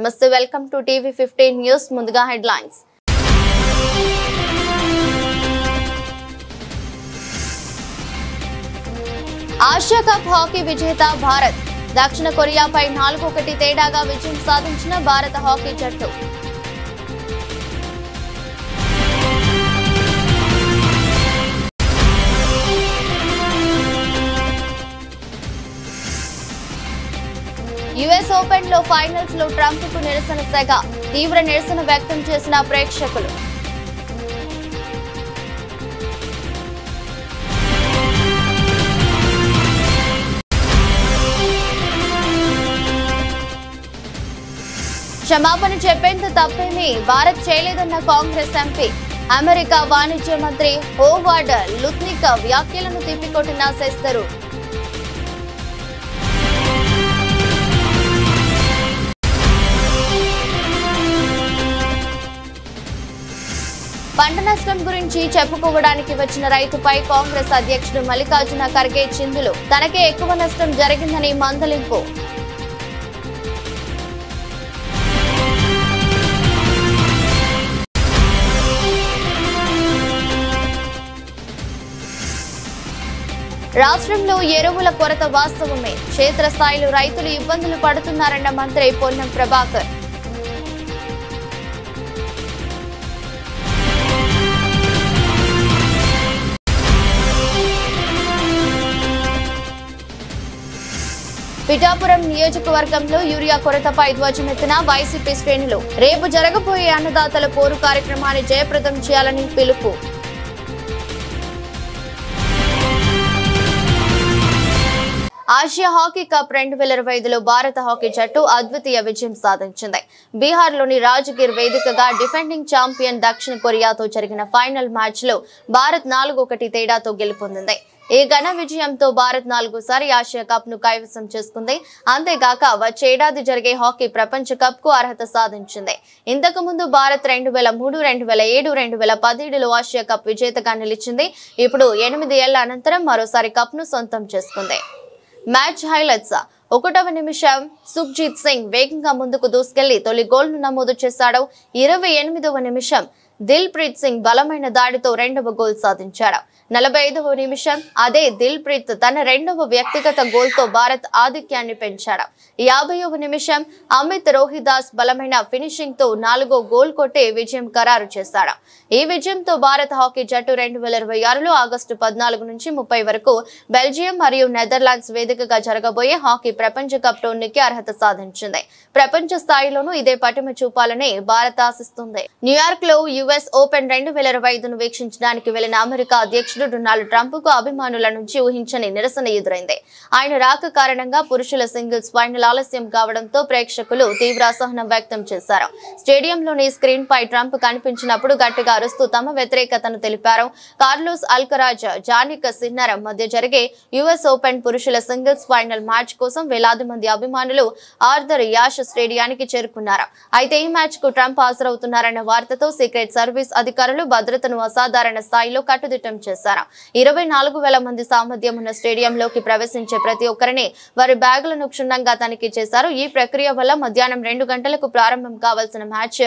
నమస్తే welcome to టీవీ15 news ముందుగా headlines Asia cup hockey విజేత భారత్ దక్షిణ కొరియాపై 4-1 తేడాగా విజయం సాధించిన భారత హాకీ జట్టు యుఎస్ ఓపెన్ లో ఫైనల్స్ లో ట్రంప్ కు నిరసన సెగ తీవ్ర నిరసన వ్యక్తం చేసిన ప్రేక్షకులు క్షమాపణ చెప్పేంత తప్పేమీ భారత్ చేయలేదన్న కాంగ్రెస్ ఎంపీ అమెరికా వాణిజ్య మంత్రి హోవార్డ్ లుత్నిక్ వ్యాఖ్యలను తిప్పికొట్టిన శెస్తరు పంట నష్టం గురించి చెప్పుకోవడానికి వచ్చిన రైతుపై కాంగ్రెస్ అధ్యక్షుడు మల్లికార్జున ఖర్గే చిందులు తనకే ఎక్కువ నష్టం జరిగిందని మందలింపు రాష్ట్రంలో ఎరువుల కొరత వాస్తవమే క్షేత్రస్థాయిలో రైతులు ఇబ్బందులు పడుతున్నారన్న మంత్రి పొన్నం ప్రభాకర్ పిఠాపురం నియోజకవర్గంలో యూరియా కొరతపై ధ్వజమెత్తిన వైసీపీ శ్రేణులు రేపు జరగబోయే అన్నదాతల పోరు కార్యక్రమాన్ని జయప్రదం చేయాలని పిలుపు ఆసియా హాకీ కప్ 2025లో భారత హాకీ జట్టు అద్వితీయ విజయం సాధించింది. బీహార్లోని రాజ్గిర్ వేదికగా డిఫెండింగ్ ఛాంపియన్ దక్షిణ కొరియాతో జరిగిన ఫైనల్ మ్యాచ్ లో భారత్ 4-1 తేడాతో గెలుపొందింది. ఈ ఘన విజయంతో భారత్ 4సారి ఆసియా కప్ ను కైవసం చేసుకుంది. అంతేగాక వచ్చే ఏడాది జరిగే హాకీ ప్రపంచ కప్ కు అర్హత సాధించింది. ఇంతకు ముందు భారత్ 2003, 2007, 2017లో ఆసియా కప్ విజేతగా నిలిచింది. ఇప్పుడు 8 ఏళ్ల అనంతరం మరోసారి కప్ ను సొంతం చేసుకుంది. మ్యాచ్ హైలైట్స్ 1వ నిమిషం సుఖ్జీత్ సింగ్ వేగంగా ముందుకు దూసుకెళ్లి తొలి గోల్ ను నమోదు చేశాడు. 28వ నిమిషం దిల్ ప్రీత్ సింగ్ బలమైన దాడితో 2వ గోల్ సాధించాడు. 45వ నిమిషం అదే దిల్ ప్రీత్ తన 2వ వ్యక్తిగత గోల్ తో భారత్ ఆధిక్యాన్ని పెంచాడు. 50వ నిమిషం అమిత్ రోహిదాస్ బలమైన ఫినిషింగ్ తో 4వ గోల్ కొట్టి విజయం ఖరారు చేశాడు. ఈ విజయంతో భారత హాకీ జట్టు 2026లో ఆగస్టు 14 నుంచి 30 వరకు బెల్జియం మరియు నెదర్లాండ్స్ వేదికగా జరగబోయే హాకీ ప్రపంచ కప్ టోర్నీకి అర్హత సాధించింది. ప్రపంచ స్థాయిలోనూ ఇదే పటిమ చూపాలని భారత్ ఆశిస్తుంది. న్యూయార్క్ లో యుఎస్ ఓపెన్ 2025ను వీక్షించడానికి వెళ్లిన అమెరికా అధ్యక్షుడు డొనాల్డ్ ట్రంప్ కు అభిమానుల నుంచి ఊహించని నిరసన ఎదురైంది. ఆయన రాక కారణంగా పురుషుల సింగిల్స్ ఫైనల్ ఆలస్యం కావడంతో ప్రేక్షకులు తీవ్ర అసహనం వ్యక్తం చేశారు. స్టేడియంలోని స్క్రీన్ పై ట్రంప్ కనిపించినప్పుడు గట్టిగా అరుస్తూ తమ వ్యతిరేకతను తెలిపారు. కార్లోస్ అల్కరాజ్, జానిక్ సిన్నర్ మధ్య జరిగే యుఎస్ ఓపెన్ పురుషుల సింగిల్స్ ఫైనల్ మ్యాచ్ కోసం వేలాది మంది అభిమానులు ఆర్థర్ యాష్ స్టేడియానికి చేరుకున్నారు. అయితే ఈ మ్యాచ్ కు ట్రంప్ హాజరవుతున్నారన్న వార్తతో సీక్రెట్ సర్వీస్ అధికారులు భద్రతను అసాధారణ స్థాయిలో కట్టుదిట్టం చేశారు. 24,000 మంది సామర్థ్యం ఉన్న స్టేడియంలోకి ప్రవేశించే ప్రతి ఒక్కరిని వారి బ్యాగులను క్షుణ్ణంగా తనిఖీ చేశారు. ఈ ప్రక్రియ వల్ల మధ్యాహ్నం 2 గంటలకు ప్రారంభం కావాల్సిన మ్యాచ్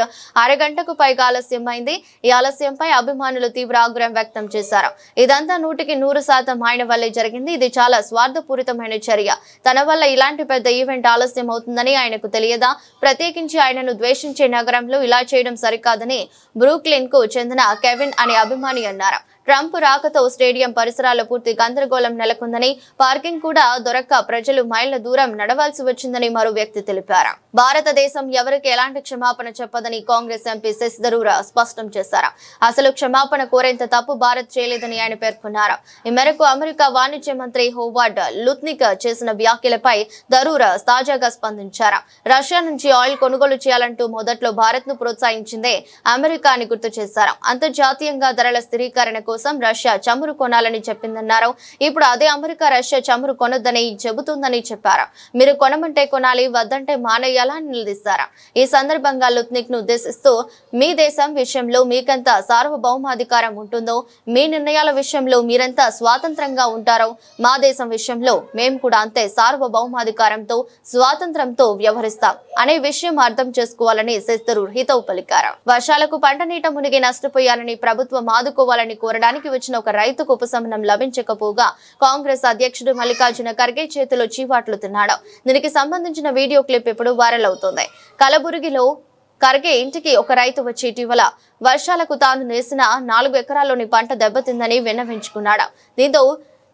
అరగంటకు పైగా ఆలస్యమైంది. ఈ ఆలస్యంపై అభిమానులు తీవ్ర ఆగ్రహం వ్యక్తం చేశారు. ఇదంతా 100% ఆయన వల్లే జరిగింది. ఇది చాలా స్వార్థపూరితమైన చర్య. తన వల్ల ఇలాంటి పెద్ద ఈవెంట్ ఆలస్యం అవుతుందని ఆయనకు తెలియదా? ప్రత్యేకించి ఆయనను ద్వేషించే నగరంలో ఇలా చేయడం సరికాదని బ్రూక్లిన్ కు చెందిన కెవిన్ అనే అభిమాని అన్నారు. ట్రంప్ రాకతో స్టేడియం పరిసరాల్లో పూర్తి గందరగోళం నెలకొందని, పార్కింగ్ కూడా దొరక్క ప్రజలు మైళ్ల దూరం నడవాల్సి వచ్చిందని మరో వ్యక్తి తెలిపారు. భారతదేశం ఎవరికి ఎలాంటి క్షమాపణ చెప్పదని కాంగ్రెస్ ఎంపీ శశిధరూర్ స్పష్టం చేశారు. అసలు క్షమాపణ కోరేంత తప్పు భారత్ చేయలేదని ఆయన పేర్కొన్నారు. ఈ మేరకు అమెరికా వాణిజ్య మంత్రి హోవార్డ్ లుత్నిక్ చేసిన వ్యాఖ్యలపై ధరూర్ తాజాగా స్పందించారు. రష్యా నుంచి ఆయిల్ కొనుగోలు చేయాలంటూ మొదట్లో భారత్ ను ప్రోత్సహించిందే అమెరికా అని గుర్తు చేశారు. అంతర్జాతీయంగా ధరల స్థిరీకరణ కోసం రష్యా చమురు కొనాలని చెప్పిందన్నారు. ఇప్పుడు అదే అమెరికా రష్యా చమురు కొనొద్దని చెబుతుందని చెప్పారు. మీరు కొనమంటే కొనాలి, వద్దంటే మానేయాలా అని నిలదీశారు. ఈ సందర్భంగా లుత్నిక్ ను ఉద్దేశిస్తూ మీ దేశం విషయంలో మీకెంత సార్వభౌమాధికారం ఉంటుందో, మీ నిర్ణయాల విషయంలో మీరెంత స్వాతంత్రంగా ఉంటారో, మా దేశం విషయంలో మేము కూడా అంతే సార్వభౌమాధికారంతో స్వాతంత్రంతో వ్యవహరిస్తాం అనే విషయం అర్థం చేసుకోవాలని శస్త్రు హితవు పలికారు. వర్షాలకు పంట నీట మునిగి నష్టపోయారని ప్రభుత్వం ఆదుకోవాలని కోరడానికి వచ్చిన ఒక రైతుకు ఉపశమనం లభించకపోగా కాంగ్రెస్ అధ్యక్షుడు మల్లికార్జున ఖర్గే చేతిలో చీవాట్లు తిన్నాడు. దీనికి సంబంధించిన వీడియో క్లిప్ ఇప్పుడు వైరల్ అవుతోంది. కలబురగిలో ఖర్గే ఇంటికి ఒక రైతు వచ్చి ఇటీవల వర్షాలకు తాను నేసిన 4 ఎకరాల్లోని పంట దెబ్బతిందని విన్నవించుకున్నాడు. దీంతో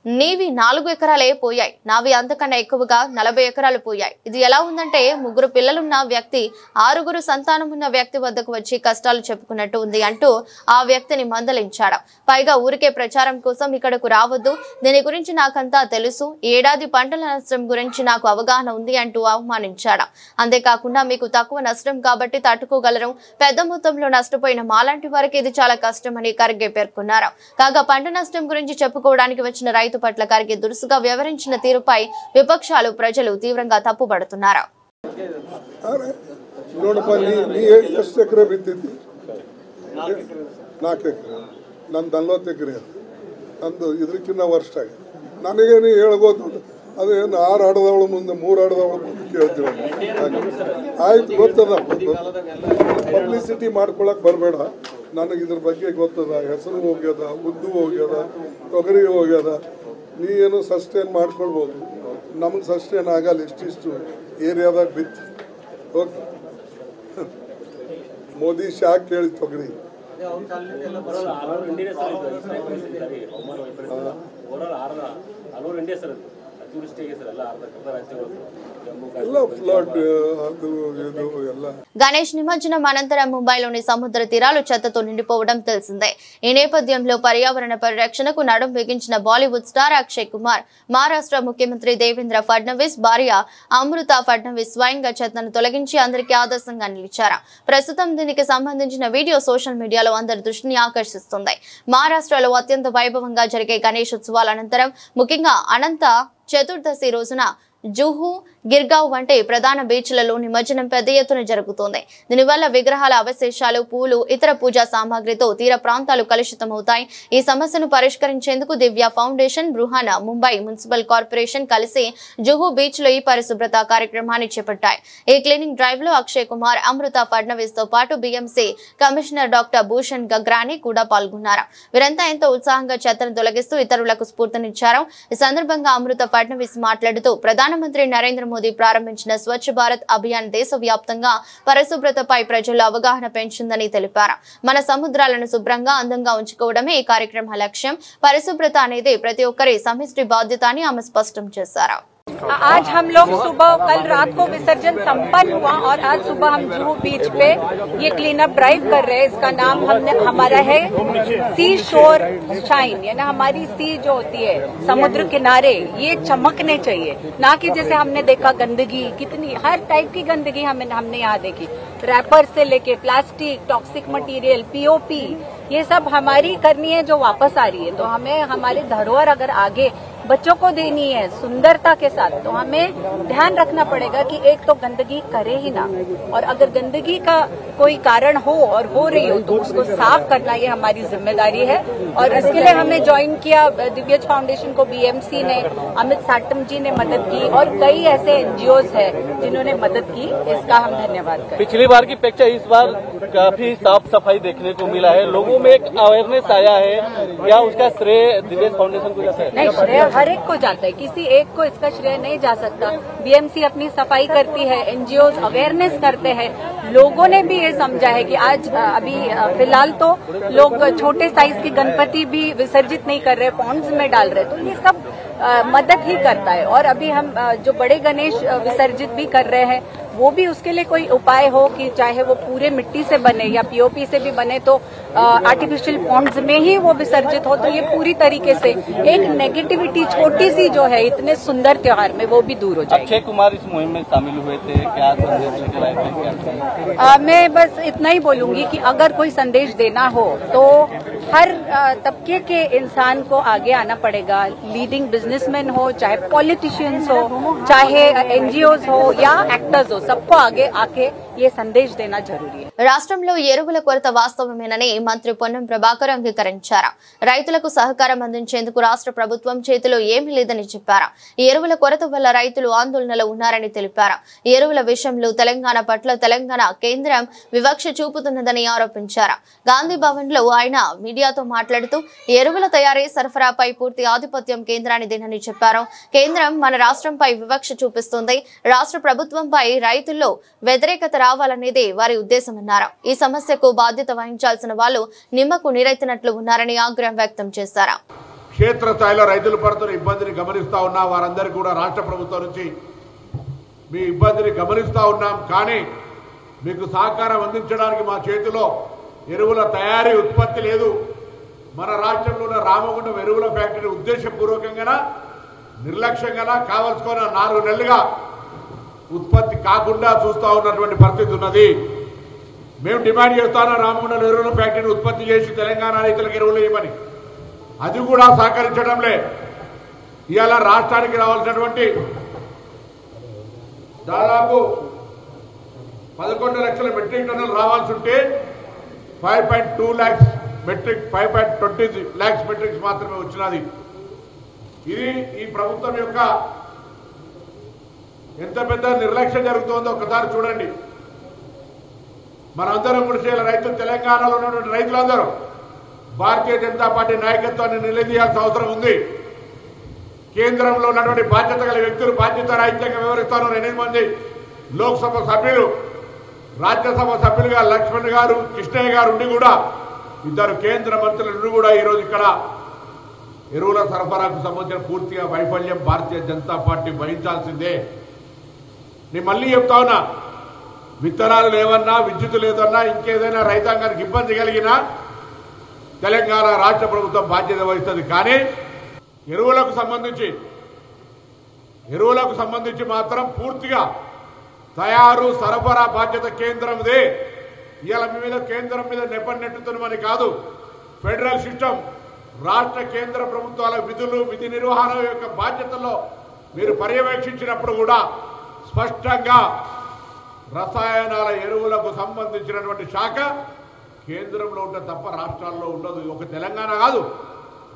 నీవి 4 ఎకరాలే పోయాయి, నావి అంతకన్నా ఎక్కువగా 40 ఎకరాలు పోయాయి. ఇది ఎలా ఉందంటే 3 పిల్లలున్న వ్యక్తి 6 సంతానం ఉన్న వ్యక్తి వద్దకు వచ్చి కష్టాలు చెప్పుకున్నట్టు ఉంది అంటూ ఆ వ్యక్తిని మందలించాడు. పైగా ఊరికే ప్రచారం కోసం ఇక్కడకు రావద్దు, దీని గురించి నాకంతా తెలుసు, ఏడాది పంటల నష్టం గురించి నాకు అవగాహన ఉంది అంటూ అవమానించాడు. అంతేకాకుండా మీకు తక్కువ నష్టం కాబట్టి తట్టుకోగలరు, పెద్ద మొత్తంలో నష్టపోయిన మాలాంటి వారికి ఇది చాలా కష్టమని ఖర్గే పేర్కొన్నారు. కాగా పంట నష్టం గురించి చెప్పుకోవడానికి వచ్చిన రైతు పట్ల ఖర్గే దురుసుగా వ్యవహరించిన తీరుపై విపక్షాలు, ప్రజలు తీవ్రంగా తప్పుపడుతున్నారు. ನನಗೇನು ಹೇಳ್ಬೋದು, ಅದೇನು 6 ಆಡದವಳ ಮುಂದೆ 3 ಆಡದವಳ ಮುಂದೆ ಕೇಳ್ತೀವಿ. ಆಯ್ತು, ಗೊತ್ತದ, ಪಬ್ಲಿಸಿಟಿ ಮಾಡ್ಕೊಳಕ್ ಬರಬೇಡ. ನನಗೆ ಇದ್ರ ಬಗ್ಗೆ ಗೊತ್ತದ, ಹೆಸರು ಹೋಗ್ಯದ, ಉದ್ದು ಹೋಗ್ಯದ, ತೊಗರಿ ಹೋಗ್ಯದ. ನೀ ಏನು ಸಸ್ಟೇನ್ ಮಾಡ್ಕೊಳ್ಬೋದು, ನಮಗೆ ಸಸ್ಟೇನ್ ಆಗಲ್ಲ. ಇಷ್ಟಿಷ್ಟು ಏರಿಯಾದಾಗ ಬಿತ್ತು. ಓಕೆ, ಮೋದಿ ಶಾಕ್ ಕೇಳಿ ತೊಗರಿ గణేష్ నిమజ్జనం అనంతరం ముంబైలోని సముద్ర తీరాలు చెత్తతో నిండిపోవడం తెలిసిందే. ఈ నేపథ్యంలో పర్యావరణ పరిరక్షణకు నడుం బిగించిన బాలీవుడ్ స్టార్ అక్షయ్ కుమార్, మహారాష్ట్ర ముఖ్యమంత్రి దేవేంద్ర ఫడ్నవీస్ భార్య అమృత ఫడ్నవీస్ స్వయంగా చెత్తను తొలగించి అందరికీ ఆదర్శంగా నిలిచారు. ప్రస్తుతం దీనికి సంబంధించిన వీడియో సోషల్ మీడియాలో అందరి దృష్టిని ఆకర్షిస్తుంది. మహారాష్ట్రలో అత్యంత వైభవంగా జరిగే గణేష్ ఉత్సవాల అనంతరం ముఖ్యంగా అనంత చతుర్దశి రోజున జుహు, గిర్గావ్ వంటి ప్రధాన బీచ్లలో నిమజ్జనం పెద్ద ఎత్తున జరుగుతోంది. దీనివల్ల విగ్రహాల అవశేషాలు, పూలు, ఇతర పూజా సామాగ్రితో తీర ప్రాంతాలు కలుషితమవుతాయి. ఈ సమస్యను పరిష్కరించేందుకు Divya foundation, Brihan, Mumbai municipal corporation కలిసి జుహు బీచ్ లో ఈ పరిశుభ్రత కార్యక్రమాన్ని చేపట్టాయి. ఈ క్లీనింగ్ డ్రైవ్ లో అక్షయ్ కుమార్, అమృత ఫడ్నవీస్ తో పాటు BMC కమిషనర్ డాక్టర్ భూషణ్ గగ్రాని కూడా పాల్గొన్నారు. వీరంతా ఎంతో ఉత్సాహంగా చెత్తను తొలగిస్తూ ఇతరులకు స్ఫూర్తినిచ్చారు. ఈ సందర్భంగా అమృత ఫడ్నవీస్ మాట్లాడుతూ ప్రధానమంత్రి నరేంద్ర మోదీ ప్రారంభించిన స్వచ్ఛ భారత్ అభియాన్ దేశవ్యాప్తంగా పరిశుభ్రతపై ప్రజల్లో అవగాహన పెంచిందని తెలిపారు. మన సముద్రాలను శుభ్రంగా, అందంగా ఉంచుకోవడమే ఈ కార్యక్రమ లక్ష్యం. పరిశుభ్రత అనేది ప్రతి ఒక్కరి సమిష్టి బాధ్యత అని ఆమె స్పష్టం చేశారు. आज हम लोग सुबह, कल रात को विसर्जन संपन्न हुआ और आज सुबह हम जुहू बीच पे ये क्लीन अप ड्राइव कर रहे हैं. इसका नाम हमारा है सी शोर शाइन, यानी हमारी सी जो होती है समुद्र किनारे, ये चमकने चाहिए, ना कि जैसे हमने देखा गंदगी, कितनी हर टाइप की गंदगी हमने यहाँ देखी, रैपर से लेके प्लास्टिक, टॉक्सिक मटेरियल, POP, ये सब हमारी करनी है जो वापस आ रही है. तो हमें हमारी धरोहर अगर आगे बच्चों को देनी है सुंदरता के साथ, तो हमें ध्यान रखना पड़ेगा कि एक तो गंदगी करे ही ना, और अगर गंदगी का कोई कारण हो और हो रही हो तो उसको साफ करना ये हमारी जिम्मेदारी है. और इसके लिए हमने ज्वाइन किया दिव्यज फाउंडेशन को, BMC ने, अमित साटम जी ने मदद की और कई ऐसे NGOs है जिन्होंने मदद की. इसका हम धन्यवाद करें. पिछली बार की अपेक्षा इस बार काफी साफ सफाई देखने को मिला है, लोगों में एक अवेयरनेस आया है. क्या उसका श्रेय दिव्यज फाउंडेशन को जाता है? नहीं, श्रेय हर एक को जाता है, किसी एक को इसका श्रेय नहीं जा सकता. BMC अपनी सफाई करती है, NGOs अवेयरनेस करते हैं. लोगों ने भी ये समझा है कि आज अभी फिलहाल तो लोग छोटे साइज के गणपति भी विसर्जित नहीं कर रहे, पॉन्ड्स में डाल रहे, तो ये सब मदद ही करता है. और अभी हम जो बड़े गणेश विसर्जित भी कर रहे हैं, वो भी उसके लिए कोई उपाय हो कि चाहे वो पूरे मिट्टी से बने या POP से भी बने, तो आर्टिफिशियल पॉन्ड्स में ही वो विसर्जित हो, तो ये पूरी तरीके से एक नेगेटिविटी छोटी सी जो है इतने सुंदर त्योहार में, वो भी दूर हो जाएगी. अक्षय कुमार इस मुहिम में शामिल हुए थे, क्या संदेश लेकर आए थे? मैं बस इतना ही बोलूंगी कि अगर कोई संदेश देना हो तो हर तबके के इंसान को आगे आना पड़ेगा। लीडिंग बिजनेसमैन हो, चाहे पॉलिटिशियंस हो, चाहे एनजीओज हो या एक्टर्स हो, सबको आगे आके ये संदेश देना जरूरी है। రాష్ట్రంలో ఎరువుల కొరత వాస్తవమేనని మంత్రి పొన్నం ప్రభాకర్ అంగీకరించారు. రైతులకు సహకారం అందించేందుకు రాష్ట్ర ప్రభుత్వం చేతిలో ఏమీ లేదని చెప్పారు. ఈ ఎరువుల కొరత వల్ల రైతులు ఆందోళనలో ఉన్నారని తెలిపారు. ఎరువుల విషయంలో తెలంగాణ పట్ల తెలంగాణ కేంద్రం వివక్ష చూపుతున్నదని ఆరోపించారు. గాంధీ భవన్ లో ఆయన మీడియాతో మాట్లాడుతూ ఎరువుల తయారీ సరఫరాపై పూర్తి ఆధిపత్యం కేంద్రానిదేనని చెప్పారు. కేంద్రం మన రాష్ట్రంపై వివక్ష చూపిస్తుంది. రాష్ట్ర ప్రభుత్వంపై రైతుల్లో వ్యతిరేకత రావాలనేదే వారి ఉద్దేశమన్నారు. ఈ సమస్యకు బాధ్యత వహించాల్సిన వాళ్ళు నిమ్మకు నీరెత్తినట్లు ఉన్నారని ఆగ్రహం వ్యక్తం చేశారు. క్షేత్రస్థాయిలో రైతులు పడుతున్న ఇబ్బందిని గమనిస్తా ఉన్నా వారందరికీ కూడా రాష్ట్ర ప్రభుత్వం నుంచి మీ ఇబ్బందిని గమనిస్తా ఉన్నాం. కానీ మీకు సహకారం అందించడానికి మా చేతిలో ఎరువుల తయారీ ఉత్పత్తి లేదు. మన రాష్ట్రంలో ఉన్న రామగుండం ఎరువుల ఫ్యాక్టరీ ఉద్దేశపూర్వకంగా నిర్లక్ష్యంగా కావాల్సుకున్న 4 నెలలుగా ఉత్పత్తి కాకుండా చూస్తూ ఉన్నటువంటి పరిస్థితి ఉన్నది. మేము డిమాండ్ చేస్తాను రామగుండం ఎరువుల ఫ్యాక్టరీని ఉత్పత్తి చేసి తెలంగాణ రైతులకు ఎరువులు ఇవ్వమని. అది కూడా సహకరించడంలే. ఇవాళ రాష్ట్రానికి రావాల్సినటువంటి దాదాపు 11 లక్షల మెట్రిక్ టన్నులు రావాల్సి ఉంటే 5.2 lakhs మెట్రిక్ 5.20 lakhs మెట్రిక్స్ మాత్రమే వచ్చినది. ఇది ఈ ప్రభుత్వం యొక్క ఎంత పెద్ద నిర్లక్ష్యం జరుగుతుందో ఒకసారి చూడండి. మనందరం కూడా రైతులు, తెలంగాణలో ఉన్నటువంటి రైతులందరూ భారతీయ జనతా పార్టీ నాయకత్వాన్ని నిలదీయాల్సిన అవసరం ఉంది. కేంద్రంలో ఉన్నటువంటి బాధ్యత గల వ్యక్తులు బాధ్యత రాహిత్యంగా వివరిస్తారు. 8 మంది లోక్సభ సభ్యులు, రాజ్యసభ సభ్యులుగా లక్ష్మణ్ గారు, కృష్ణయ్య గారు ఉండి కూడా 2 కేంద్ర మంత్రులు ఉండి కూడా ఈరోజు ఇక్కడ ఎరువుల సరఫరాకు సంబంధించిన పూర్తిగా వైఫల్యం భారతీయ జనతా పార్టీ వహించాల్సిందే. నేను మళ్ళీ చెప్తా ఉన్నా, విత్తనాలు లేవన్నా, విద్యుత్ లేదన్నా, ఇంకేదైనా రైతాంగానికి ఇబ్బంది కలిగినా తెలంగాణ రాష్ట్ర ప్రభుత్వం బాధ్యత వహిస్తుంది. కానీ ఎరువులకు సంబంధించి మాత్రం పూర్తిగా తయారు సరఫరా బాధ్యత కేంద్రందే. ఇవాళ మీ మీద కేంద్రం మీద నెట్టుతున్నామని కాదు. ఫెడరల్ సిస్టమ్, రాష్ట్ర కేంద్ర ప్రభుత్వాల విధి నిర్వహణ యొక్క బాధ్యతల్లో మీరు పర్యవేక్షించినప్పుడు కూడా స్పష్టంగా రసాయనాల ఎరువులకు సంబంధించినటువంటి శాఖ కేంద్రంలో ఉంటుంది తప్ప రాష్ట్రాల్లో ఉండదు. ఒక తెలంగాణ కాదు,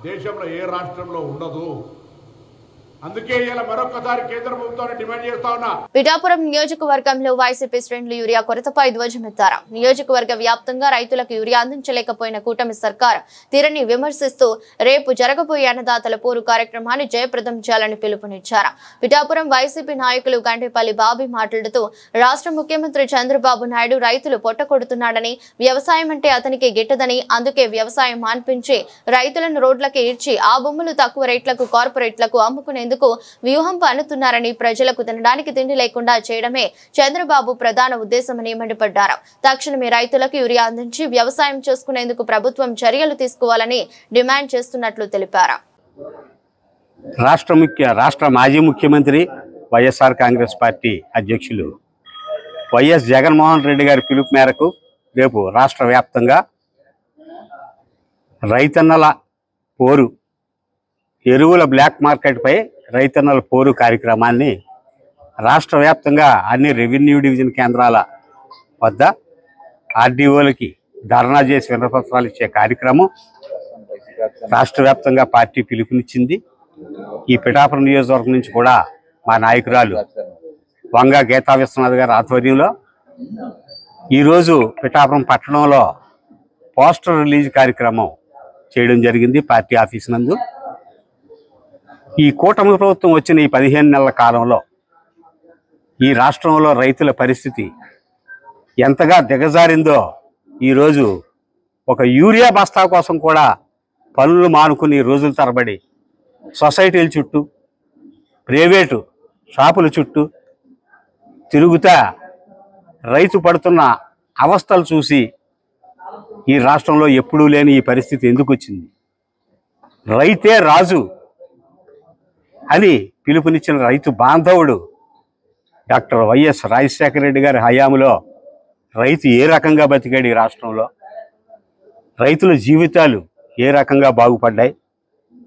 దేశంలో ఏ రాష్ట్రంలో ఉండదు. అందుకే ఇలా మరొకసారి కేంద్ర ప్రభుత్వాన్ని డిమాండ్ చేస్తా ఉన్నా. పిఠాపురం నియోజకవర్గంలో వైసీపీ శ్రేణులు యూరియా కొరతపై ధ్వజమెత్తారు. నియోజకవర్గ వ్యాప్తంగా రైతులకు యూరియా అందించలేకపోయిన కూటమి సర్కార్ తీరని విమర్శిస్తూ రేపు జరగబోయే అన్నదాతల పోరు కార్యక్రమాన్ని జయప్రదం చేయాలని పిలుపునిచ్చారు. పిఠాపురం వైసీపీ నాయకులు గంటేపల్లి బాబీ మాట్లాడుతూ రాష్ట్ర ముఖ్యమంత్రి చంద్రబాబు నాయుడు రైతులు పొట్టకొడుతున్నాడని, వ్యవసాయం అంటే అతనికి గిట్టదని, అందుకే వ్యవసాయం మాన్పించి రైతులను రోడ్లకి ఈడ్చి ఆ భూములు తక్కువ రేట్లకు కార్పొరేట్లకు అమ్ముకునేందుకు వ్యూహం పన్నుతున్నారని, ప్రజలకు తినడానికి తిండి లేకుండా చేయడమే చంద్రబాబు ప్రధాన ఉద్దేశమని మండిపడ్డారు. తక్షణమే రైతులకు యూరియా అందించి వ్యవసాయం చేసుకునేందుకు ప్రభుత్వం చర్యలు తీసుకోవాలని డిమాండ్ చేస్తున్నట్లు తెలిపారు. రాష్ట్ర మాజీ ముఖ్యమంత్రి వైఎస్ఆర్ కాంగ్రెస్ పార్టీ అధ్యక్షులు వైఎస్ జగన్మోహన్ రెడ్డి గారి పిలుపు మేరకు రేపు రాష్ట్ర వ్యాప్తంగా రైతన్నల పోరు, ఎరువుల బ్లాక్ మార్కెట్పై రైతన్నల పోరు కార్యక్రమాన్ని రాష్ట్ర వ్యాప్తంగా అన్ని రెవెన్యూ డివిజన్ కేంద్రాల వద్ద ఆర్డీఓలకి ధర్నా చేసి వినపత్రాలు ఇచ్చే కార్యక్రమం రాష్ట్ర వ్యాప్తంగా పార్టీ పిలుపునిచ్చింది. ఈ పిఠాపురం నియోజకవర్గం నుంచి కూడా మా నాయకురాలు వంగ గీతా విశ్వనాథ్ గారి ఆధ్వర్యంలో ఈరోజు పిఠాపురం పట్టణంలో పోస్టర్ రిలీజ్ కార్యక్రమం చేయడం జరిగింది పార్టీ ఆఫీస్ నందు. ఈ కూటమి ప్రభుత్వం వచ్చిన ఈ 15 నెలల కాలంలో ఈ రాష్ట్రంలో రైతుల పరిస్థితి ఎంతగా దిగజారిందో ఈరోజు ఒక యూరియా బస్తా కోసం కూడా పనులు మానుకుని రోజుల తరబడి సొసైటీల చుట్టూ, ప్రైవేటు షాపుల చుట్టూ తిరుగుతా రైతు పడుతున్న అవస్థలు చూసి ఈ రాష్ట్రంలో ఎప్పుడూ లేని ఈ పరిస్థితి ఎందుకు వచ్చింది? రైతే రాజు అని పిలుపునిచ్చిన రైతు బాంధవుడు డాక్టర్ వైఎస్ రాజశేఖర రెడ్డి గారి హయాంలో రైతు ఏ రకంగా బతికాడు ఈ రాష్ట్రంలో? రైతుల జీవితాలు ఏ రకంగా బాగుపడ్డాయి.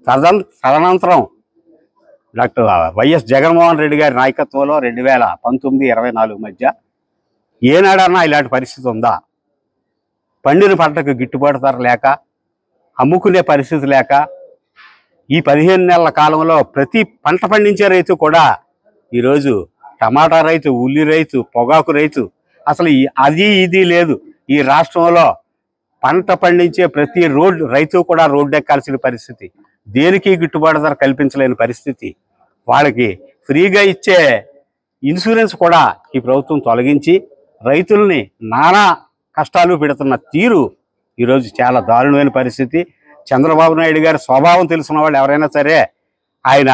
తదనంతరం డాక్టర్ వైఎస్ జగన్మోహన్ రెడ్డి గారి నాయకత్వంలో 2019-24 మధ్య ఏనాడన్నా ఇలాంటి పరిస్థితి ఉందా? పండిన పంటకు గిట్టుబాటు ధర లేక, అమ్ముకునే పరిస్థితి లేక, ఈ 15 నెలల కాలంలో ప్రతి పంట పండించే రైతు కూడా ఈరోజు టమాటా రైతు, ఉల్లి రైతు, పొగాకు రైతు, అసలు అది ఇది లేదు. ఈ రాష్ట్రంలో పంట పండించే ప్రతి రైతు కూడా రోడ్డు ఎక్కాల్సిన పరిస్థితి, దేనికి గిట్టుబాటు ధర కల్పించలేని పరిస్థితి. వాళ్ళకి ఫ్రీగా ఇచ్చే ఇన్సూరెన్స్ కూడా ఈ ప్రభుత్వం తొలగించి రైతుల్ని నానా కష్టాలు పెడుతున్న తీరు ఈరోజు చాలా దారుణమైన పరిస్థితి. చంద్రబాబు నాయుడు గారి స్వభావం తెలిసిన వాళ్ళు ఎవరైనా సరే ఆయన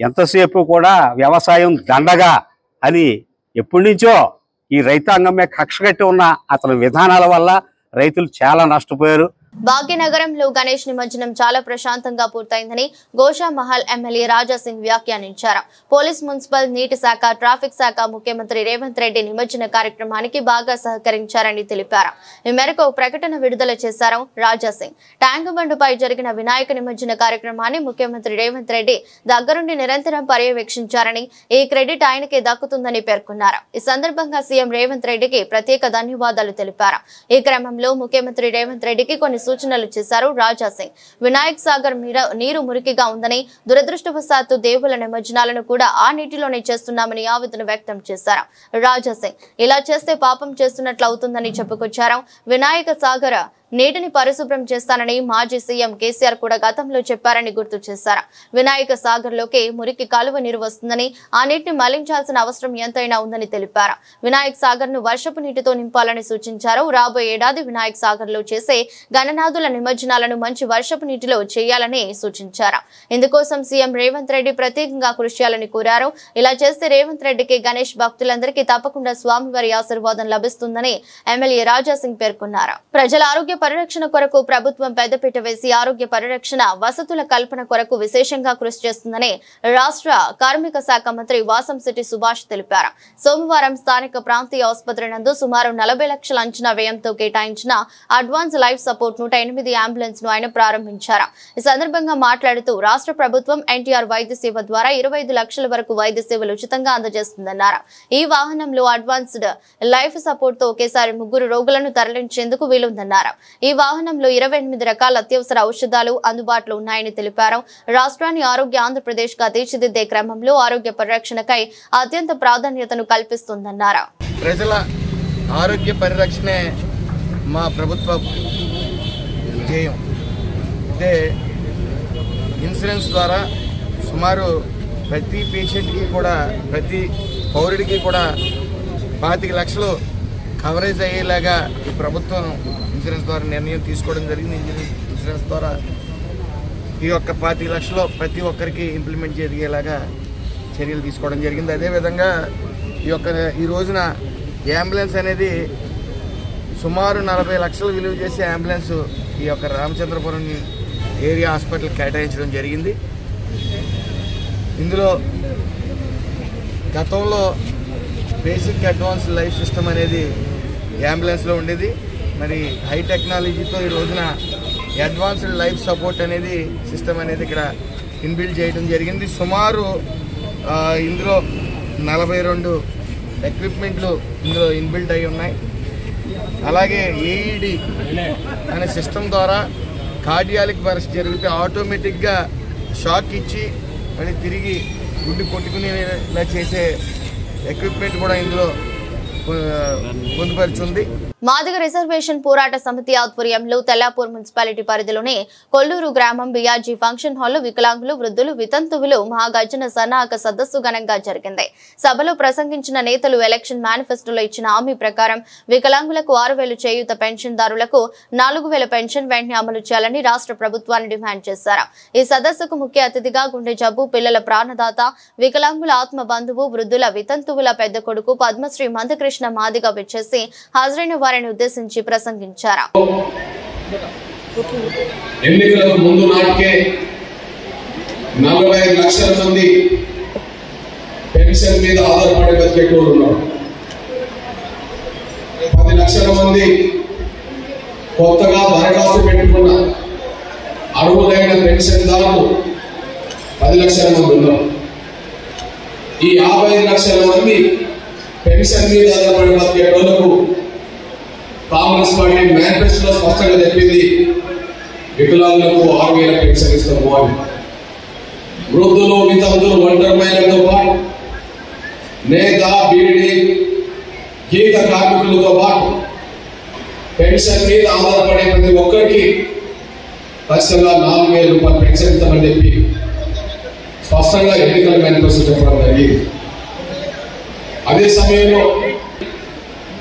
ఎంతసేపు కూడా వ్యవసాయం దండగా అని ఎప్పటి నుంచో ఈ రైతాంగమే కక్ష కట్టి ఉన్న అతని విధానాల వల్ల రైతులు చాలా నష్టపోయారు. భాగ్యనగరంలో గణేష్ నిమజ్జనం చాలా ప్రశాంతంగా పూర్తయిందని గోషామహల్ ఎమ్మెల్యే రాజాసింగ్ వ్యాఖ్యానించారు. పోలీస్, మున్సిపల్, నీటి శాఖ, ట్రాఫిక్ శాఖ ముఖ్యమంత్రి రేవంత్ రెడ్డి నిమజ్జన కార్యక్రమానికి బాగా సహకరించారని తెలిపారు. ఈ మేరకు ఒక ప్రకటన విడుదల చేశారు రాజాసింగ్. ట్యాంకు బండుపై జరిగిన వినాయక నిమజ్జన కార్యక్రమాన్ని ముఖ్యమంత్రి రేవంత్ రెడ్డి దగ్గరుండి నిరంతరం పర్యవేక్షించారని, ఈ క్రెడిట్ ఆయనకే దక్కుతుందని పేర్కొన్నారు. ఈ సందర్భంగా సీఎం రేవంత్ రెడ్డికి ప్రత్యేక ధన్యవాదాలు తెలిపారు. ఈ క్రమంలో ముఖ్యమంత్రి రేవంత్ రెడ్డికి కొన్ని సూచనలు చేశారు రాజాసింగ్. వినాయక్ సాగర్ నీరు మురికిగా ఉందని, దురదృష్టవశాత్తు దేవుల నిమజ్జనాలను కూడా ఆ నీటిలోనే చేస్తున్నామని ఆవేదన వ్యక్తం చేశారు రాజాసింగ్. ఇలా చేస్తే పాపం చేస్తున్నట్లు అవుతుందని చెప్పుకొచ్చారు. వినాయక సాగర్ నీటిని పరిశుభ్రం చేస్తానని మాజీ సీఎం కేసీఆర్ కూడా గతంలో చెప్పారని గుర్తు చేశారు. వినాయక సాగర్ లోకి మురికి కాలువ నీరు వస్తుందని, ఆ నీటిని మళ్లించాల్సిన అవసరం ఎంతైనా ఉందని తెలిపారు. వినాయక్ సాగర్ ను వర్షపు నీటితో నింపాలని సూచించారు. రాబోయే ఏడాది వినాయక్ సాగర్ లో చేసే గణనాథుల నిమజ్జనాలను మంచి వర్షపు నీటిలో చేయాలని సూచించారు. ఇందుకోసం సీఎం రేవంత్ రెడ్డి ప్రత్యేకంగా కృషి చేయాలని కోరారు. ఇలా చేస్తే రేవంత్ రెడ్డికి, గణేష్ భక్తులందరికీ తప్పకుండా స్వామివారి ఆశీర్వాదం లభిస్తుందని ఎమ్మెల్యే రాజాసింగ్ పేర్కొన్నారు. ప్రజల ఆరోగ్య పరిరక్షణ కొరకు ప్రభుత్వం పెద్దపీట వేసి ఆరోగ్య పరిరక్షణ వసతుల కల్పన కొరకు విశేషంగా కృషి చేస్తుందని రాష్ట్ర కార్మిక శాఖ మంత్రి వాసంశెట్టి సుభాష్ తెలిపారు. సోమవారం స్థానిక ప్రాంతీయ ఆసుపత్రి నందు సుమారు 40 లక్షల అంచనా వ్యయంతో కేటాయించిన అడ్వాన్స్ లైఫ్ సపోర్ట్ 108 అంబులెన్స్ ను ఆయన ప్రారంభించారు. ఈ సందర్భంగా మాట్లాడుతూ రాష్ట్ర ప్రభుత్వం ఎన్టీఆర్ వైద్య సేవ ద్వారా 25 లక్షల వరకు వైద్య సేవలు ఉచితంగా అందజేస్తుందన్నారు. ఈ వాహనంలో అడ్వాన్స్డ్ లైఫ్ సపోర్ట్ తో ఒకేసారి 3 రోగులను తరలించేందుకు వీలుందన్నారు. ఈ వాహనంలో 28 రకాల అత్యవసర ఔషధాలు అందుబాటులో ఉన్నాయని తెలిపారు. రాష్ట్రాన్ని ఆరోగ్య ఆంధ్రప్రదేశ్ గా తీర్చిదిద్దే క్రమంలో ఆరోగ్య పరిరక్షణకై అత్యంత ప్రాధాన్యతను కల్పిస్తుందన్నారు. ప్రజల ఆరోగ్య పరిరక్షణే మా ప్రభుత్వ ధ్యేయం. అంటే ఇన్సూరెన్స్ ద్వారా సుమారు ప్రతి పేషెంట్కి కూడా, ప్రతి పౌరుడికి కూడా 25 లక్షలు కవరేజ్ అయ్యేలాగా ఈ ప్రభుత్వం ఇన్సూరెన్స్ ద్వారా నిర్ణయం తీసుకోవడం జరిగింది. ఇన్సూరెన్స్ ద్వారా ఈ యొక్క 25 లక్షలు ప్రతి ఒక్కరికి ఇంప్లిమెంట్ జరిగేలాగా చర్యలు తీసుకోవడం జరిగింది. అదేవిధంగా ఈ రోజున అంబులెన్స్ అనేది సుమారు 40 లక్షలు విలువ చేసే అంబులెన్స్ ఈ యొక్క రామచంద్రపురం ఏరియా హాస్పిటల్ కేటాయించడం జరిగింది. ఇందులో గతంలో బేసిక్ అడ్వాన్స్ లైఫ్ సిస్టమ్ అనేది అంబులెన్స్లో ఉండేది. మరి హై టెక్నాలజీతో ఈ రోజున అడ్వాన్స్డ్ లైఫ్ సపోర్ట్ అనేది సిస్టమ్ అనేది ఇక్కడ ఇన్బిల్డ్ చేయడం జరిగింది. సుమారు ఇందులో 42 ఎక్విప్మెంట్లు ఇందులో ఇన్బిల్డ్ అయి ఉన్నాయి. అలాగే ఏఈడి అనే సిస్టమ్ ద్వారా కార్డియాలిక్ బర్స్ట్ జరిగితే ఆటోమేటిక్గా షాక్ ఇచ్చి మళ్ళీ తిరిగి గుండె కొట్టుకునేలా చేసే ఎక్విప్మెంట్ కూడా ఇందులో పొందుపరుచుంది. మాదిగ రిజర్వేషన్ పోరాట సమితి ఆధ్వర్యంలో తెల్లాపూర్ మున్సిపాలిటీ పరిధిలోని కొల్లూరు గ్రామం బిఆర్జీ ఫంక్షన్ హాల్లో వికలాంగులు, వృద్ధులు, వితంతువులు మహాగర్జన సన్నాహక సదస్సు ఘనంగా జరిగింది. సభలో ప్రసంగించిన నేతలు ఎలక్షన్ మేనిఫెస్టోలో ఇచ్చిన హామీ ప్రకారం వికలాంగులకు 6,000 చేయూత, పెన్షన్దారులకు 4,000 పెన్షన్ వెంటనే అమలు చేయాలని రాష్ట్ర ప్రభుత్వాన్ని డిమాండ్ చేశారు. ఈ సదస్సుకు ముఖ్య అతిథిగా గుండె జబ్బు పిల్లల ప్రాణదాత, వికలాంగుల ఆత్మ బంధువు, వృద్ధుల వితంతువుల పెద్ద కొడుకు పద్మశ్రీ మందకృష్ణ మాదిగ విచ్చేసి హాజరైన వారిని ఉద్దేశించి ప్రసంగించారు. ఎన్నికలకు ముందు నాటికే 45 లక్షల మంది పెన్షన్ మీద ఆధారపడి బతికేటోళ్ళు ఉన్నారు. 10 లక్షల మంది కొత్తగా దరఖాస్తు పెట్టుకున్న అర్హులైన పెన్షన్దారులు 10 లక్షల మంది ఉన్నారు. ఈ 55 లక్షల మంది పెన్షన్ మీద ఆధారపడి బతికేటోళ్లకు కాంగ్రెస్ పార్టీ మేనిఫెస్టోలో స్పష్టంగా చెప్పింది, వికలాంగులకు 6,000 పెన్షన్ ఇస్తాము అని. వృద్ధులు, వితంతులు, ఒంటరి మహిళలతో పాటు నేత, బీడీ, గీత కార్మికులతో పాటు పెన్షన్ మీద ఆధారపడే ప్రతి ఒక్కరికి ఖచ్చితంగా 4,000 రూపాయలు పెన్షన్ ఇస్తామని చెప్పి స్పష్టంగా ఎన్నికల మేనిఫెస్టో చెప్పడం జరిగింది. అదే సమయంలో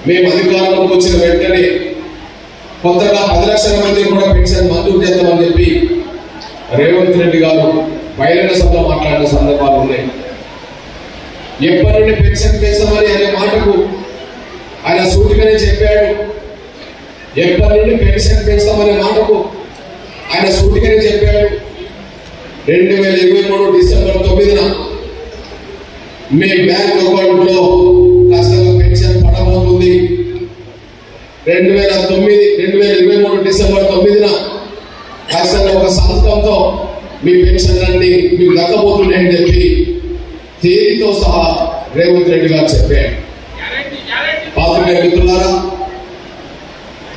మేము అధికారంలోకి వచ్చిన వెంటనే కొత్తగా 10 లక్షల మందికి కూడా పెన్షన్ మంజూరు చేస్తామని చెప్పి రేవంత్ రెడ్డి గారు బహిరంగ సభలో మాట్లాడిన సందర్భాలు ఉన్నాయి. ఎప్పటి నుండి పెన్షన్ పెంచామని అనే మాటకు ఆయన సూటిగానే చెప్పాడు. ఎప్పటి నుండి పెన్షన్ పెంచామనే మాటకు ఆయన సూటిగానే చెప్పాడు. 2023 డిసెంబర్ 9న మీ బ్యాంక్ అకౌంట్లో ఖచ్చితంగా పెన్షన్ పడబోతుంది. 2023 డిసెంబర్ 9న ఖచ్చితంగా ఒక సంతకంతో మీ పెన్షన్ అన్ని మీకు దక్కబోతున్నాయని చెప్పి తేదీతో సహా రేవంత్ రెడ్డి గారు చెప్పారు. పాత్రికేయ మిత్రులారా,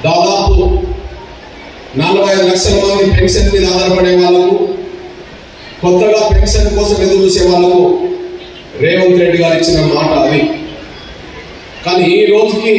దాదాపు 45 లక్షల మంది పెన్షన్ మీద ఆధారపడే వాళ్ళకు, కొత్తగా పెన్షన్ కోసం ఎదురు చూసే వాళ్ళకు రేవంత్ రెడ్డి గారు ఇచ్చిన మాట అది. కానీ ఈ రోజుకి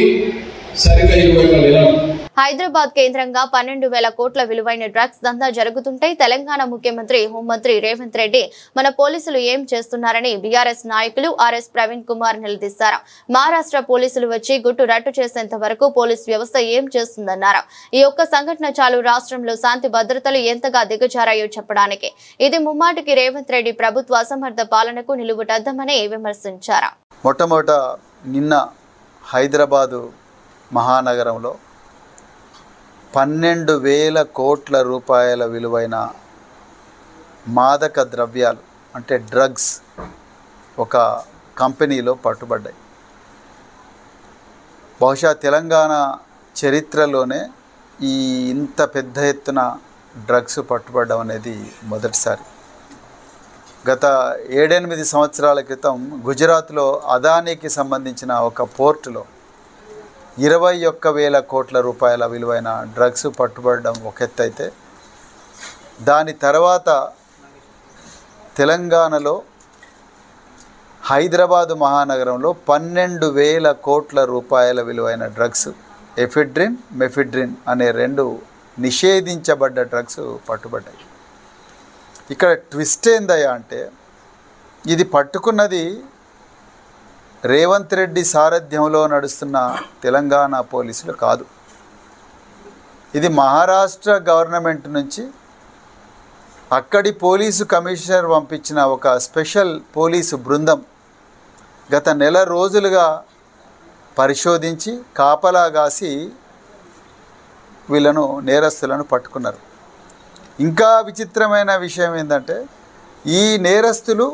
సరిగ్గా 21 నెలలు. హైదరాబాద్ కేంద్రంగా 12,000 కోట్ల విలువైన డ్రగ్స్ దందా జరుగుతుంటే తెలంగాణ ముఖ్యమంత్రి హోంమంత్రి రేవంత్ రెడ్డి మన పోలీసులు ఏం చేస్తున్నారని బీఆర్ఎస్ నాయకులు ఆర్ఎస్ ప్రవీణ్ కుమార్ నిలదీశారు. మహారాష్ట్ర పోలీసులు వచ్చి గుట్టు రట్టు చేసేంత వరకు పోలీస్ వ్యవస్థ ఏం చేస్తుందన్నారు. ఈ ఒక్క సంఘటన చాలు రాష్ట్రంలో శాంతి భద్రతలు ఎంతగా దిగజారాయో చెప్పడానికి. ఇది ముమ్మాటికి రేవంత్ రెడ్డి ప్రభుత్వ అసమర్థ పాలనకు నిలువుటద్దమని విమర్శించారు. మొట్టమొదట నిన్న హైదరాబాదు మహానగరంలో 12,000 కోట్ల రూపాయల విలువైన మాదక ద్రవ్యాలు అంటే డ్రగ్స్ ఒక కంపెనీలో పట్టుబడ్డాయి. బహుశా తెలంగాణ చరిత్రలోనే ఇంత పెద్ద ఎత్తున డ్రగ్స్ పట్టుబడడం అనేది మొదటిసారి. గత 7-8 సంవత్సరాల క్రితం గుజరాత్లో అదానీకి సంబంధించిన ఒక పోర్టులో 21,000 కోట్ల రూపాయల విలువైన డ్రగ్స్ పట్టుబడడం ఒక ఎత్తు అయితే, దాని తర్వాత తెలంగాణలో హైదరాబాదు మహానగరంలో 12,000 కోట్ల రూపాయల విలువైన డ్రగ్స్ ఎఫిడ్రిన్, మెఫిడ్రిన్ అనే 2 నిషేధించబడ్డ డ్రగ్స్ పట్టుబడ్డాయి. ఇక్కడ ట్విస్ట్ ఏందయ్యా అంటే, ఇది పట్టుకున్నది రేవంత్ రెడ్డి సారథ్యంలో నడుస్తున్న తెలంగాణ పోలీసులు కాదు. ఇది మహారాష్ట్ర గవర్నమెంట్ నుంచి అక్కడి పోలీసు కమిషనర్ పంపించిన ఒక స్పెషల్ పోలీసు బృందం గత నెల రోజులుగా పరిశోధించి కాపలాగాసి వీళ్ళను నేరస్తులను పట్టుకున్నారు. ఇంకా విచిత్రమైన విషయం ఏంటంటే, ఈ నేరస్తులు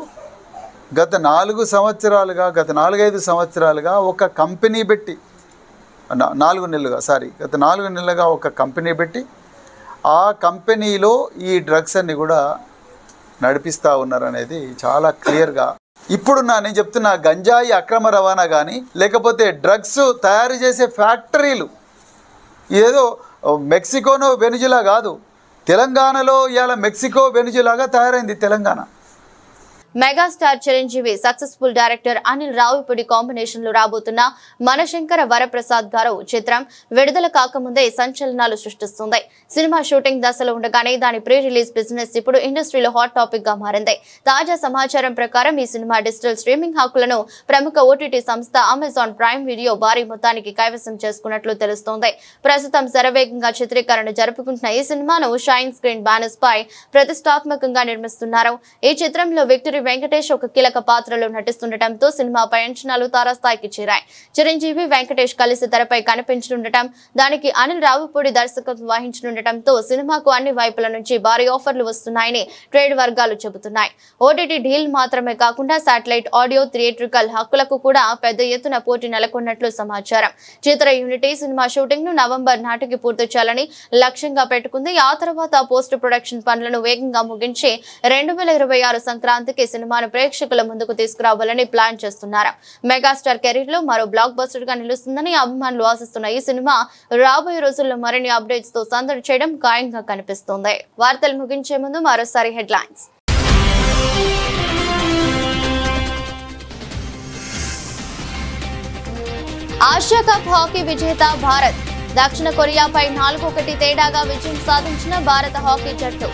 గత 4 సంవత్సరాలుగా గత 4-5 సంవత్సరాలుగా ఒక కంపెనీ పెట్టి 4 నెలలుగా ఒక కంపెనీ పెట్టి ఆ కంపెనీలో ఈ డ్రగ్స్ అన్ని కూడా నడిపిస్తూ ఉన్నారనేది చాలా క్లియర్గా. ఇప్పుడు నేను చెప్తున్న గంజాయి అక్రమ రవాణా కానీ, లేకపోతే డ్రగ్స్ తయారు చేసే ఫ్యాక్టరీలు ఏదో మెక్సికోనో వెనుజులా కాదు, తెలంగాణలో ఇవాళ మెక్సికో వెనుజులాగా తయారైంది Telangana. Megastar Chiranjeevi successful director Anil Ravipudi combination లో రాబోతున్న మనశంకర వరప్రసాద్ గారు చిత్రం విడుదల కాకముందే సంచలనాలు సృష్టిస్తుంది. సినిమా షూటింగ్ దశలో ఉండగానే దాని ప్రీ రిలీజ్ బిజినెస్ ఇప్పుడు ఇండస్ట్రీలో హాట్ టాపిక్ గా మారింది. తాజా సమాచారం ప్రకారం ఈ సినిమా డిజిటల్ స్ట్రీమింగ్ హక్కులను ప్రముఖ ఓటీటీ సంస్థ అమెజాన్ ప్రైమ్ వీడియో భారీ మొత్తానికి కైవసం చేసుకున్నట్లు తెలుస్తోంది. ప్రస్తుతం శరవేగంగా చిత్రీకరణ జరుపుకుంటున్న ఈ సినిమాను షైన్ స్క్రీన్ బ్యానర్స్ పై ప్రతిష్టాత్మకంగా నిర్మిస్తున్నారు. ఈ చిత్రంలో విక్టరీ వెంకటేష్ ఒక కీలక పాత్రలో నటిస్తుండటంతో సినిమాపై అంచనాలు తారాస్థాయికి చేరాయి. చిరంజీవి వెంకటేష్ కలిసి తెరపై కనిపించనుండటం, దానికి అనిల్ రావుపూడి దర్శకత్వం వహించనుండటంతో సినిమాకు అన్ని వైపుల నుంచి భారీ ఆఫర్లు వస్తున్నాయని ట్రేడ్ వర్గాలు చెబుతున్నాయి. ఓటీటీ డీల్ మాత్రమే కాకుండా శాటిలైట్ ఆడియో, థియేట్రికల్ హక్కులకు కూడా పెద్ద ఎత్తున పోటీ నెలకొన్నట్లు సమాచారం. చిత్ర యూనిటీ సినిమా షూటింగ్ ను నవంబర్ నాటికి పూర్తి చేయాలని లక్ష్యంగా పెట్టుకుంది. ఆ తర్వాత పోస్ట్ ప్రొడక్షన్ పనులను వేగంగా ముగించి 2026 సంక్రాంతికి సినిమాను ప్రేక్షకుల ముందుకు తీసుకురావాలని ప్లాన్ చేస్తున్నారు. మెగాస్టార్ కెరీర్ లో మరో బ్లాక్ బస్టర్ గా నిలుస్తుందని అభిమానులు ఆశిస్తున్న ఈ సినిమా రాబోయే రోజుల్లో మరిన్ని అప్డేట్స్ తో సందడి చేయడం ఖాయంగా కనిపిస్తోంది. వార్తలు ముగించే ముందు మరోసారి హెడ్లైన్స్. ఆసియా కప్ హాకీ విజేత భారత్. దక్షిణ కొరియాపై 4-1 తేడాగా విజయం సాధించిన భారత హాకీ జట్టు.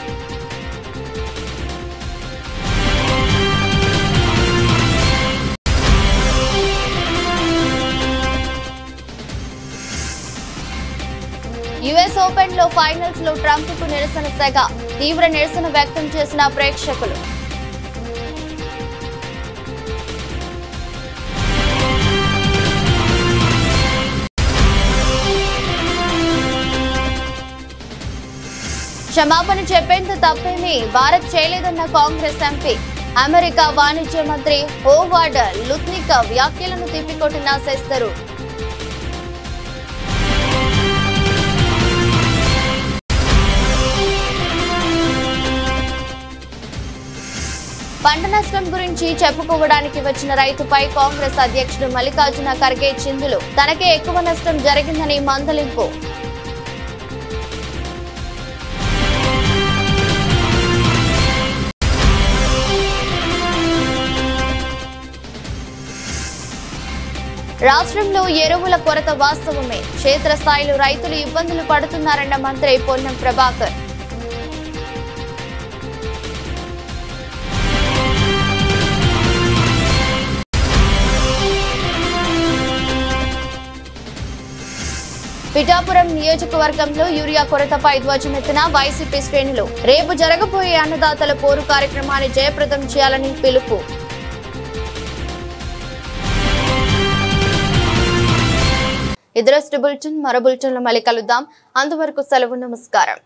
యుఎస్ ఓపెన్ లో ఫైనల్స్ లో ట్రంప్ కు నిరసన సెగ. తీవ్ర నిరసన వ్యక్తం చేసిన ప్రేక్షకులు. క్షమాపణ చెప్పేంత తప్పేమీ భారత్ చేయలేదన్న కాంగ్రెస్ ఎంపీ. అమెరికా వాణిజ్య మంత్రి హోవార్డ్ లుత్నిక్ వ్యాఖ్యలను తిప్పికొట్టిన శెస్తరు. పంట నష్టం గురించి చెప్పుకోవడానికి వచ్చిన రైతుపై కాంగ్రెస్ అధ్యక్షుడు మల్లికార్జున ఖర్గే చిందులు. తనకే ఎక్కువ నష్టం జరిగిందని మందలింపు. రాష్ట్రంలో ఎరువుల కొరత వాస్తవమే. క్షేత్రస్థాయిలో రైతులు ఇబ్బందులు పడుతున్నారన్న మంత్రి పొన్నం ప్రభాకర్. పిఠాపురం నియోజకవర్గంలో యూరియా కొరతపై ధ్వజమెత్తిన వైసీపీ శ్రేణులు. రేపు జరగబోయే అన్నదాతల పోరు కార్యక్రమాన్ని జయప్రదం చేయాలని పిలుపు. ఇదరస్ట్ బులెటిన్ మరో బులెటిన్లో మళ్ళీ కలుద్దాం. అంతవరకు సెలవు. నమస్కారం.